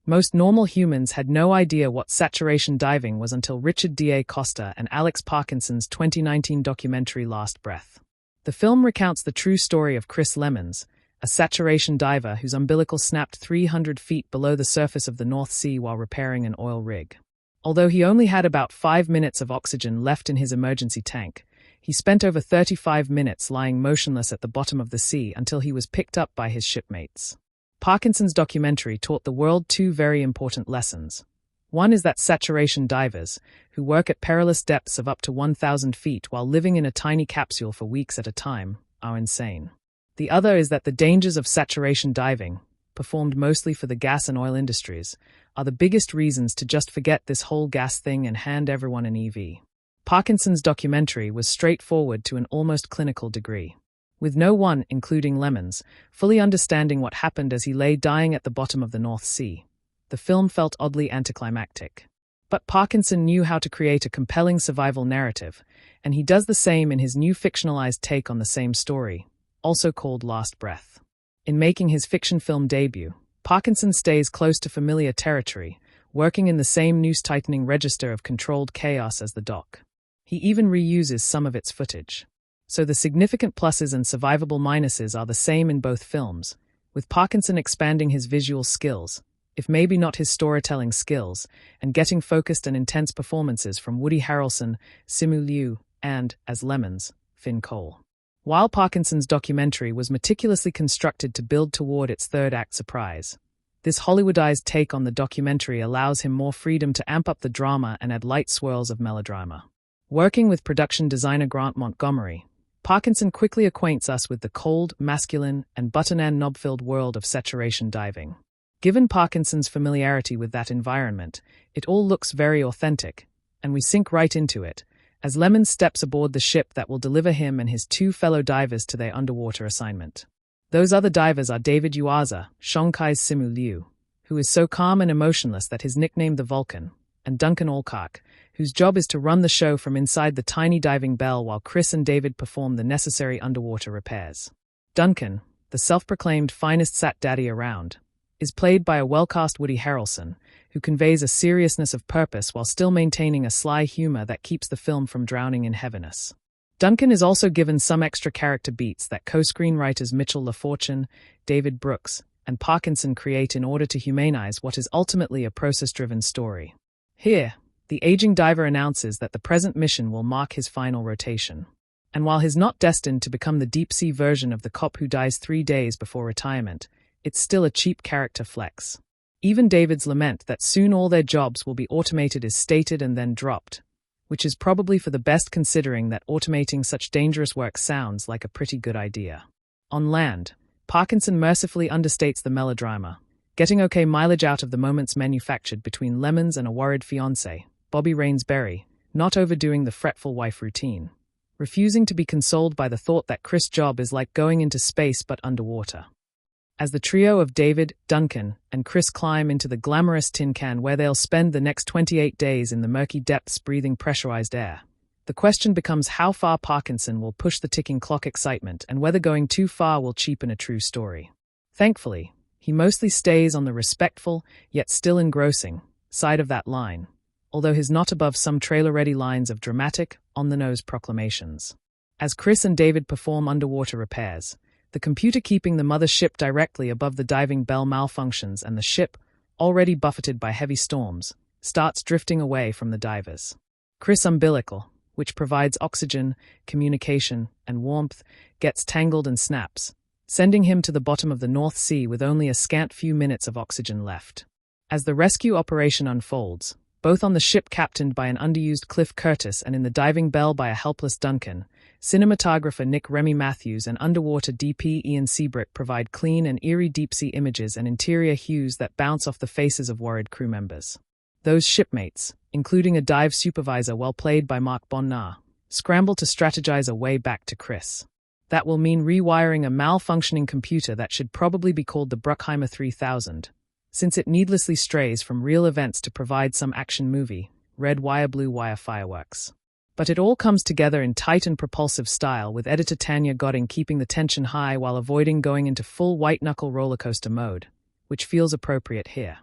Most normal humans had no idea what saturation diving was until Richard D. Costa and Alex Parkinson's 2019 documentary Last Breath. The film recounts the true story of Chris Lemons, a saturation diver whose umbilical snapped 300 feet below the surface of the North Sea while repairing an oil rig. Although he only had about 5 minutes of oxygen left in his emergency tank, he spent over 35 minutes lying motionless at the bottom of the sea until he was picked up by his shipmates. Parkinson's documentary taught the world two very important lessons. One is that saturation divers, who work at perilous depths of up to 1,000 feet while living in a tiny capsule for weeks at a time, are insane. The other is that the dangers of saturation diving, performed mostly for the gas and oil industries, are the biggest reasons to just forget this whole gas thing and hand everyone an EV. Parkinson's documentary was straightforward to an almost clinical degree, with no one, including Lemons, fully understanding what happened as he lay dying at the bottom of the North Sea. The film felt oddly anticlimactic. But Parkinson knew how to create a compelling survival narrative, and he does the same in his new fictionalized take on the same story, also called Last Breath. In making his fiction film debut, Parkinson stays close to familiar territory, working in the same noose-tightening register of controlled chaos as the doc. He even reuses some of its footage. So the significant pluses and survivable minuses are the same in both films, with Parkinson expanding his visual skills, if maybe not his storytelling skills, and getting focused and intense performances from Woody Harrelson, Simu Liu, and, as Lemons, Finn Cole. While Parkinson's documentary was meticulously constructed to build toward its third-act surprise, this Hollywoodized take on the documentary allows him more freedom to amp up the drama and add light swirls of melodrama. Working with production designer Grant Montgomery, Parkinson quickly acquaints us with the cold, masculine, and button-and knob-filled world of saturation diving. Given Parkinson's familiarity with that environment, it all looks very authentic, and we sink right into it, as Lemon steps aboard the ship that will deliver him and his two fellow divers to their underwater assignment. Those other divers are David Uaza, Shonkai's Simu Liu, who is so calm and emotionless that he's nicknamed the Vulcan, and Duncan Alcock, whose job is to run the show from inside the tiny diving bell while Chris and David perform the necessary underwater repairs. Duncan, the self-proclaimed finest sat daddy around, is played by a well-cast Woody Harrelson, who conveys a seriousness of purpose while still maintaining a sly humor that keeps the film from drowning in heaviness. Duncan is also given some extra character beats that co-screenwriters Mitchell LaFortune, David Brooks, and Parkinson create in order to humanize what is ultimately a process-driven story. Here, the aging diver announces that the present mission will mark his final rotation. And while he's not destined to become the deep-sea version of the cop who dies 3 days before retirement, it's still a cheap character flex. Even David's lament that soon all their jobs will be automated is stated and then dropped, which is probably for the best considering that automating such dangerous work sounds like a pretty good idea. On land, Parkinson mercifully understates the melodrama, getting okay mileage out of the moments manufactured between Lemons and a worried fiancé, Bobby Rainsberry, not overdoing the fretful wife routine, refusing to be consoled by the thought that Chris' job is like going into space but underwater. As the trio of David, Duncan, and Chris climb into the glamorous tin can where they'll spend the next 28 days in the murky depths breathing pressurized air, the question becomes how far Parkinson will push the ticking clock excitement and whether going too far will cheapen a true story. Thankfully, he mostly stays on the respectful, yet still engrossing, side of that line, although he's not above some trailer-ready lines of dramatic, on-the-nose proclamations. As Chris and David perform underwater repairs, the computer keeping the mother ship directly above the diving bell malfunctions and the ship, already buffeted by heavy storms, starts drifting away from the divers. Chris' umbilical, which provides oxygen, communication, and warmth, gets tangled and snaps, sending him to the bottom of the North Sea with only a scant few minutes of oxygen left. As the rescue operation unfolds, both on the ship captained by an underused Cliff Curtis and in the diving bell by a helpless Duncan, cinematographer Nick Remy Matthews and underwater DP Ian Seabrick provide clean and eerie deep-sea images and interior hues that bounce off the faces of worried crew members. Those shipmates, including a dive supervisor well played by Mark Bonnard, scramble to strategize a way back to Chris. That will mean rewiring a malfunctioning computer that should probably be called the Bruckheimer 3000, since it needlessly strays from real events to provide some action movie, red wire blue wire fireworks. But it all comes together in tight and propulsive style, with editor Tanya Godding keeping the tension high while avoiding going into full white-knuckle rollercoaster mode, which feels appropriate here.